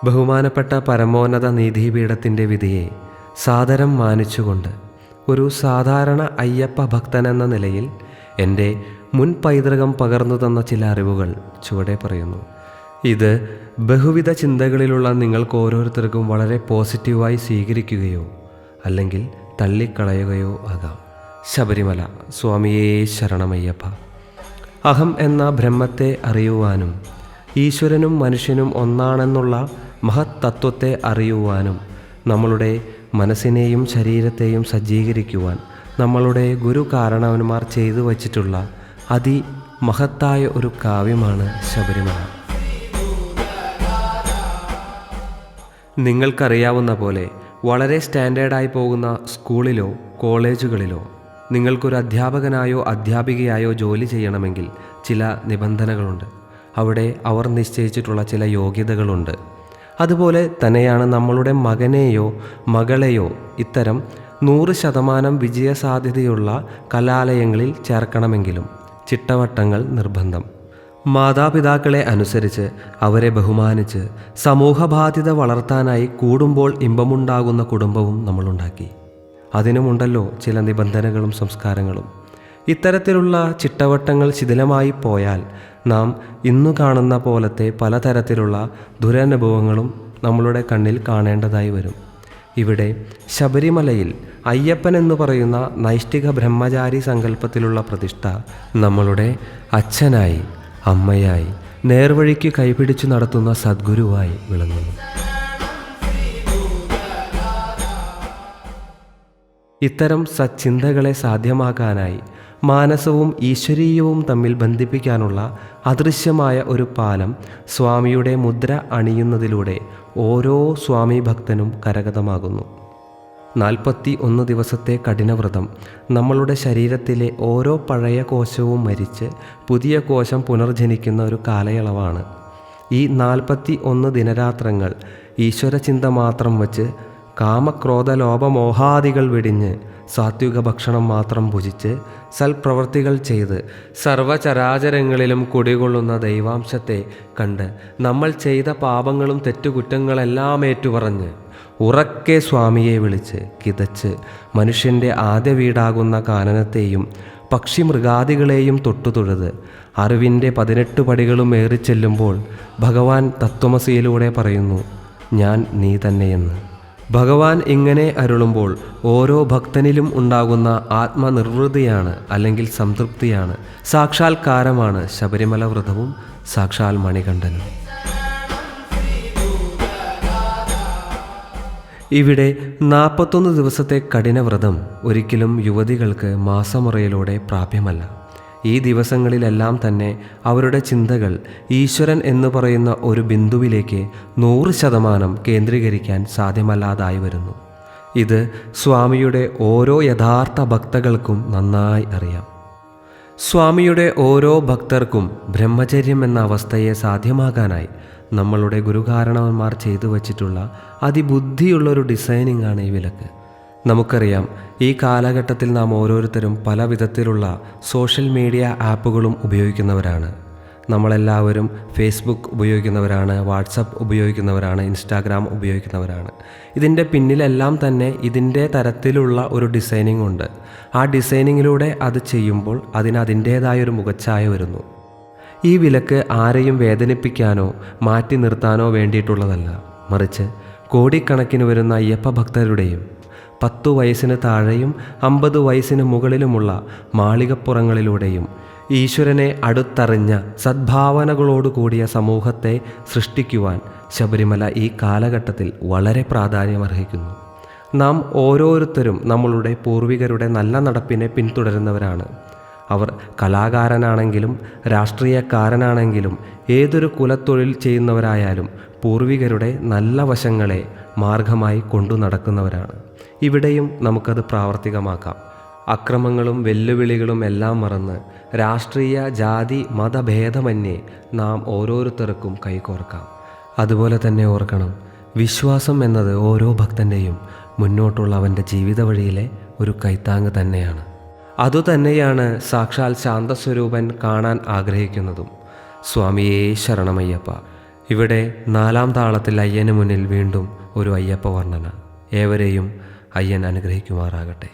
ബഹുമാനപ്പെട്ട പരമോന്നത നീതിപീഠത്തിൻ്റെ വിധിയെ സാദരം മാനിച്ചുകൊണ്ട് ഒരു സാധാരണ അയ്യപ്പ ഭക്തനെന്ന നിലയിൽ എൻ്റെ മുൻ പൈതൃകം പകർന്നു തന്ന ചില അറിവുകൾ ചുവടെ പറയുന്നു. ഇത് ബഹുവിധ ചിന്തകളിലുള്ള നിങ്ങൾക്ക് ഓരോരുത്തർക്കും വളരെ പോസിറ്റീവായി സ്വീകരിക്കുകയോ അല്ലെങ്കിൽ തള്ളിക്കളയുകയോ ആകാം. ശബരിമല. സ്വാമിയേ ശരണമയ്യപ്പ. അഹം എന്ന ബ്രഹ്മത്തെ അറിയുവാനും ഈശ്വരനും മനുഷ്യനും ഒന്നാണെന്നുള്ള മഹത് തത്വത്തെ അറിയുവാനും നമ്മളുടെ മനസ്സിനെയും ശരീരത്തെയും സജ്ജീകരിക്കുവാൻ നമ്മളുടെ ഗുരു കാരണവന്മാർ ചെയ്തു വച്ചിട്ടുള്ള അതിമഹത്തായ ഒരു കാവ്യമാണ് ശബരിമല. നിങ്ങൾക്കറിയാവുന്ന പോലെ വളരെ സ്റ്റാൻഡേർഡായി പോകുന്ന സ്കൂളിലോ കോളേജുകളിലോ നിങ്ങൾക്കൊരു അധ്യാപകനായോ അധ്യാപികയായോ ജോലി ചെയ്യണമെങ്കിൽ ചില നിബന്ധനകളുണ്ട്. അവിടെ അവർ നിശ്ചയിച്ചിട്ടുള്ള ചില യോഗ്യതകളുണ്ട്. അതുപോലെ തന്നെയാണ് നമ്മളുടെ മകനെയോ മകളെയോ ഇത്തരം 100% വിജയസാധ്യതയുള്ള കലാലയങ്ങളിൽ ചേർക്കണമെങ്കിലും ചിട്ടവട്ടങ്ങൾ നിർബന്ധം. മാതാപിതാക്കളെ അനുസരിച്ച് അവരെ ബഹുമാനിച്ച് സമൂഹബാധ്യത വളർത്താനായി കൂടുമ്പോൾ ഇമ്പമുണ്ടാകുന്ന കുടുംബവും നമ്മളുണ്ടാക്കി. അതിനുമുണ്ടല്ലോ ചില നിബന്ധനകളും സംസ്കാരങ്ങളും. ഇത്തരത്തിലുള്ള ചിട്ടവട്ടങ്ങൾ ശിഥിലമായി പോയാൽ നാം ഇന്നു കാണുന്ന പോലത്തെ പലതരത്തിലുള്ള ദുരനുഭവങ്ങളും നമ്മളുടെ കണ്ണിൽ കാണേണ്ടതായി വരും. ഇവിടെ ശബരിമലയിൽ അയ്യപ്പൻ എന്ന് പറയുന്ന നൈഷ്ഠിക ബ്രഹ്മചാരി സങ്കല്പത്തിലുള്ള പ്രതിഷ്ഠ നമ്മളുടെ അച്ഛനായി, അമ്മയായി, നേർവഴിക്ക് കൈപിടിച്ചു നടത്തുന്ന സദ്ഗുരുവായി വിളങ്ങുന്നു. ഇത്തരം സച്ചിന്തകളെ സാധ്യമാക്കാനായി മാനസവും ഈശ്വരീയവും തമ്മിൽ ബന്ധിപ്പിക്കാനുള്ള അദൃശ്യമായ ഒരു പാലം സ്വാമിയുടെ മുദ്ര അണിയുന്നതിലൂടെ ഓരോ സ്വാമി ഭക്തനും കരഗതമാകുന്നു. 41 ദിവസത്തെ കഠിനവ്രതം നമ്മളുടെ ശരീരത്തിലെ ഓരോ പഴയ കോശവും മരിച്ച് പുതിയ കോശം പുനർജനിക്കുന്ന ഒരു കാലയളവാണ്. ഈ 41 ദിനരാത്രങ്ങൾ ഈശ്വരചിന്ത മാത്രം വച്ച് കാമക്രോധ ലോപമോഹാദികൾ വെടിഞ്ഞ് സാത്വിക ഭക്ഷണം മാത്രം ഭുജിച്ച് സൽപ്രവൃത്തികൾ ചെയ്ത് സർവചരാചരങ്ങളിലും കുടികൊള്ളുന്ന ദൈവാംശത്തെ കണ്ട് നമ്മൾ ചെയ്ത പാപങ്ങളും തെറ്റുകുറ്റങ്ങളെല്ലാം ഏറ്റുപറഞ്ഞ് ഉറക്കെ സ്വാമിയെ വിളിച്ച് കിതച്ച് മനുഷ്യൻ്റെ ആദ്യ വീടാകുന്ന കാനനത്തെയും പക്ഷിമൃഗാദികളെയും തൊട്ടുതൊഴുത് അറിവിൻ്റെ 18 പടികളും ഏറിച്ചെല്ലുമ്പോൾ ഭഗവാൻ തത്വമസിയിലൂടെ പറയുന്നു, ഞാൻ നീ തന്നെയെന്ന്. ഭഗവാൻ ഇങ്ങനെ അരുളുമ്പോൾ ഓരോ ഭക്തനിലും ഉണ്ടാകുന്ന ആത്മനിർവൃതിയാണ് അല്ലെങ്കിൽ സംതൃപ്തിയാണ്, സാക്ഷാത്കാരമാണ് ശബരിമല വ്രതവും സാക്ഷാൽ മണികണ്ഠനും. ഇവിടെ 41 ദിവസത്തെ കഠിനവ്രതം ഒരിക്കലും യുവതികൾക്ക് മാസമുറയിലൂടെ പ്രാപ്യമല്ല. ഈ ദിവസങ്ങളിലെല്ലാം തന്നെ അവരുടെ ചിന്തകൾ ഈശ്വരൻ എന്ന് പറയുന്ന ഒരു ബിന്ദുവിലേക്ക് 100% കേന്ദ്രീകരിക്കാൻ സാധ്യമല്ലാതായി വരുന്നു. ഇത് സ്വാമിയുടെ ഓരോ യഥാർത്ഥ ഭക്തകൾക്കും നന്നായി അറിയാം. സ്വാമിയുടെ ഓരോ ഭക്തർക്കും ബ്രഹ്മചര്യം എന്ന അവസ്ഥയെ സാധ്യമാകാനായി നമ്മളുടെ ഗുരുകാരണവന്മാർ ചെയ്തു വച്ചിട്ടുള്ള അതിബുദ്ധിയുള്ളൊരു ഡിസൈനിങ് ആണ് ഈ വിലക്ക്. നമുക്കറിയാം, ഈ കാലഘട്ടത്തിൽ നാം ഓരോരുത്തരും പല വിധത്തിലുള്ള സോഷ്യൽ മീഡിയ ആപ്പുകളും ഉപയോഗിക്കുന്നവരാണ്. നമ്മളെല്ലാവരും ഫേസ്ബുക്ക് ഉപയോഗിക്കുന്നവരാണ്, വാട്സപ്പ് ഉപയോഗിക്കുന്നവരാണ്, ഇൻസ്റ്റാഗ്രാം ഉപയോഗിക്കുന്നവരാണ്. ഇതിൻ്റെ പിന്നിലെല്ലാം തന്നെ ഇതിൻ്റെ തരത്തിലുള്ള ഒരു ഡിസൈനിങ് ഉണ്ട്. ആ ഡിസൈനിങ്ങിലൂടെ അത് ചെയ്യുമ്പോൾ അതിൻ്റേതായൊരു മുഖച്ഛായ വരുന്നു. ഈ വിലക്ക് ആരെയും വേദനിപ്പിക്കാനോ മാറ്റി നിർത്താനോ വേണ്ടിയിട്ടുള്ളതല്ല, മറിച്ച് കോടിക്കണക്കിന് വരുന്ന അയ്യപ്പ ഭക്തരുടെയും 10 വയസ്സിന് താഴെയും 50 വയസ്സിന് മുകളിലുമുള്ള മാളികപ്പുറങ്ങളിലൂടെയും ഈശ്വരനെ അടുത്തറിഞ്ഞ സദ്ഭാവനകളോടുകൂടിയ സമൂഹത്തെ സൃഷ്ടിക്കുവാൻ ശബരിമല ഈ കാലഘട്ടത്തിൽ വളരെ പ്രാധാന്യമർഹിക്കുന്നു. നാം ഓരോരുത്തരും നമ്മളുടെ പൂർവികരുടെ നല്ല നടപ്പിനെ പിന്തുടരുന്നവരാണ്. അവർ കലാകാരനാണെങ്കിലും രാഷ്ട്രീയക്കാരനാണെങ്കിലും ഏതൊരു കുലത്തൊഴിൽ ചെയ്യുന്നവരായാലും പൂർവികരുടെ നല്ല വശങ്ങളെ മാർഗമായി കൊണ്ടു നടക്കുന്നവരാണ്. ഇവിടെയും നമുക്കത് പ്രാവർത്തികമാക്കാം. അക്രമങ്ങളും വെല്ലുവിളികളും എല്ലാം മറന്ന് രാഷ്ട്രീയ ജാതി മതഭേദമന്യേ നാം ഓരോരുത്തർക്കും കൈകോർക്കാം. അതുപോലെ തന്നെ ഓർക്കണം, വിശ്വാസം എന്നത് ഓരോ ഭക്തൻ്റെയും മുന്നോട്ടുള്ള അവൻ്റെ ജീവിത വഴിയിലെ ഒരു കൈത്താങ്ങ് തന്നെയാണ്. അതുതന്നെയാണ് സാക്ഷാൽ ശാന്തസ്വരൂപൻ കാണാൻ ആഗ്രഹിക്കുന്നതും. സ്വാമിയേ ശരണമയ്യപ്പ. ഇവിടെ 4-ാം താളത്തിൽ അയ്യന് മുന്നിൽ വീണ്ടും ഒരു അയ്യപ്പ വർണ്ണന. ഏവരെയും അയ്യൻ അനുഗ്രഹിക്കുമാറാകട്ടെ.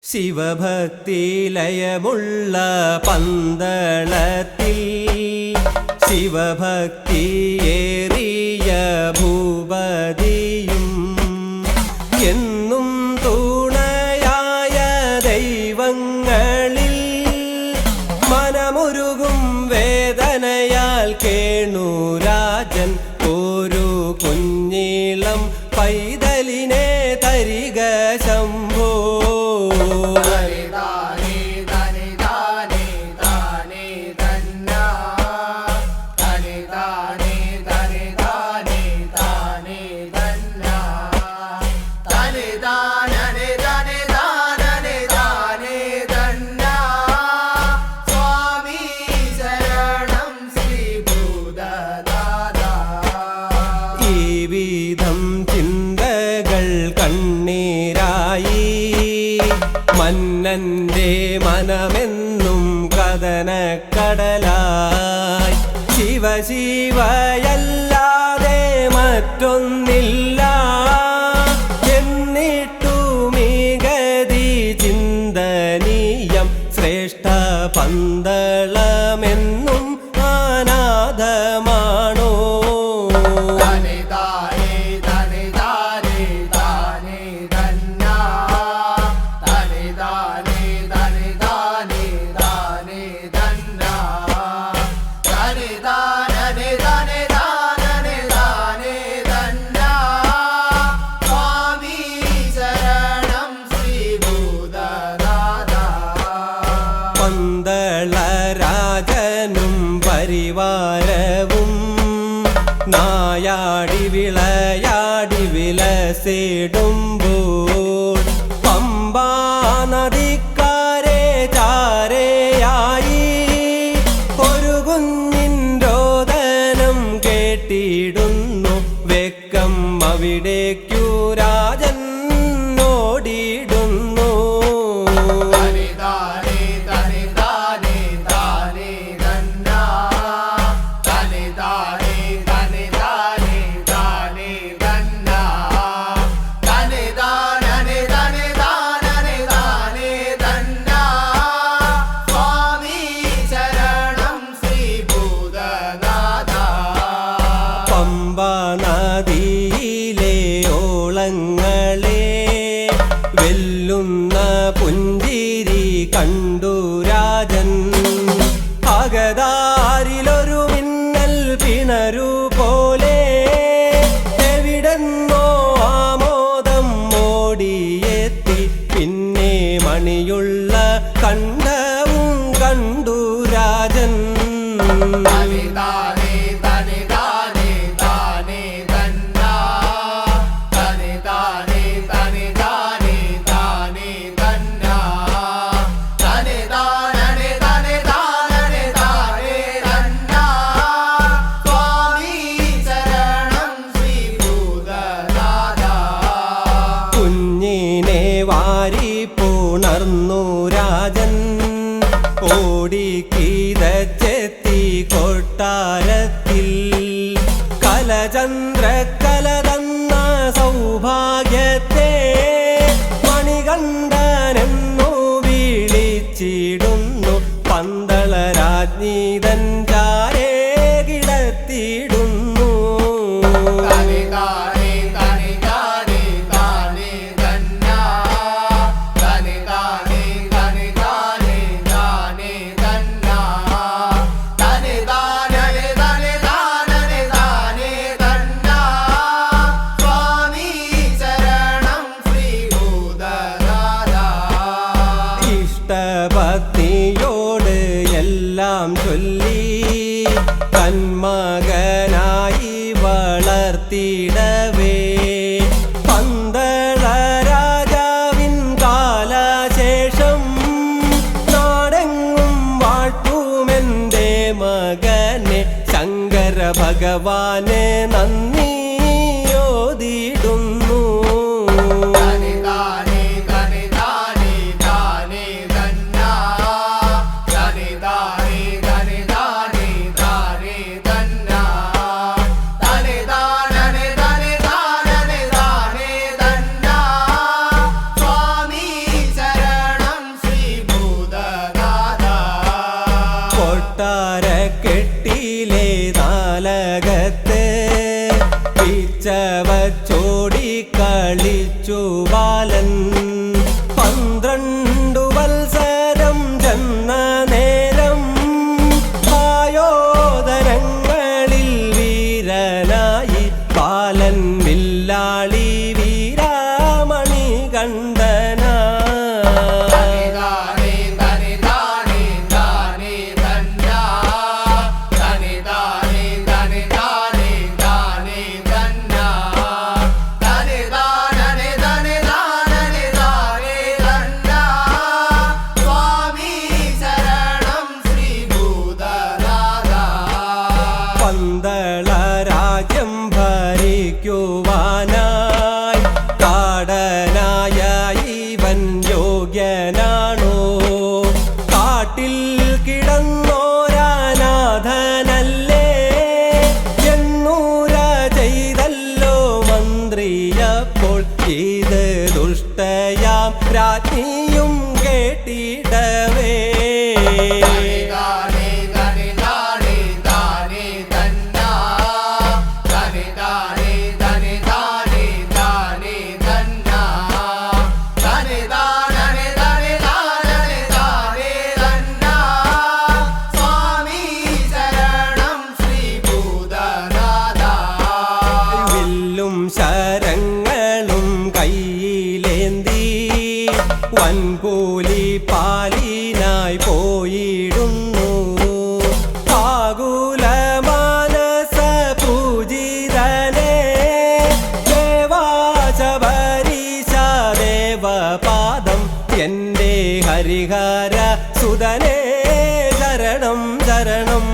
ശിവഭക്തി ലയമുള്ള പന്തളത്തിൽ ശിവഭക്തിയേറിയ ഭൂപതിയും എന്നും തുണയായ ദൈവങ്ങളിൽ മനമുരുകും വേദനയാൽ കേണുരാജൻ ഒരു കുഞ്ഞിളം പൈതലിനെ തരിക ശംഭോ. മന്നന്റെ മനമെന്നും കഥനക്കടലായി ശിവ ശിവയല്ലാതെ മറ്റൊന്നില്ല എന്നിട്ടുമീ ഗതി ചിന്തനീയം ശ്രേഷ്ഠ പന്തളമെന്നും അനാഥമാണോ. പന്തളരാജനും പരിവാരവും നായാടി വിളയാടി വിലസിടുമ്പോൾ പമ്പാ നദിക്കാരെ ചാരയായി ഒരു കുഞ്ഞിൻ രോദനം കേട്ടിടുന്നു. വെക്കം അവിടേക്കു രാജൻ ഓടിയിടുന്നു. നദിയിലെ ഓളങ്ങളെ വെല്ലുന്ന പുഞ്ചിരി കണ്ടു രാജൻ. അകതാരിലൊരു മിന്നൽ പിണരു പോലെ എവിടെന്നോ ആമോദം ഓടിയെത്തി. പിന്നെ മണിയുള്ള കണ്ടവും കണ്ടു രാജൻ. പുണർന്നു രാജൻ ഓടിക്കീതച്ചെത്തി കൊട്ടാരത്തിൽ. കലചന്ദ്രക്കല തന്ന സൗഭാഗ്യത്തെ മണികണ്ഠനെന്നു വിളിച്ചിടുന്നു. പന്തളരാജ്ഞീതൻ ചാരേ കിടത്തിയിടുന്നു. ഭക്തിയോട് എല്ലാം ചൊല്ലി തന്മകനായി വളർത്തിടവേ പന്തള രാജാവിൻ കാലശേഷം നാടെങ്ങും വാഴ്ത്തുമെൻ്റെ മകനെ ശങ്കര ഭഗവാനെ നന്ദിയോതിടുന്നു. കേട്ടിടവേ ശരങ്ങളും കയ്യിലേന്തി വൻകൂലി പാലിനായി പോയിടുന്നു ആകുല മാനസ പൂജിതനെ ദേവാശബരീശ ദേവപാദം എൻ്റെ ഹരിഹര സുതനേ ശരണം ശരണം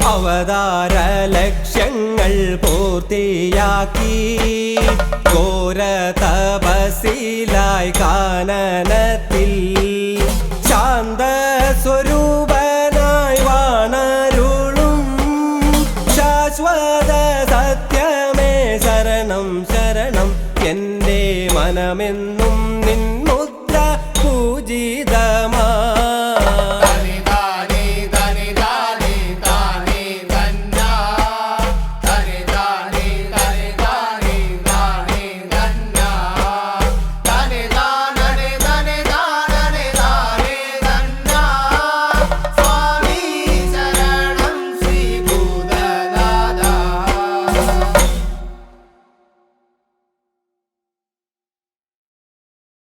അവതാര ലക്ഷ്യങ്ങൾ പൂർത്തിയാക്കി ഘോര തപസ്സിലായി കാനനത്തിൽ ശാന്ത സ്വരൂപനായി വാണരുളും ശാശ്വത സത്യമേ ശരണം ശരണം എൻ്റെ മനമെന്നും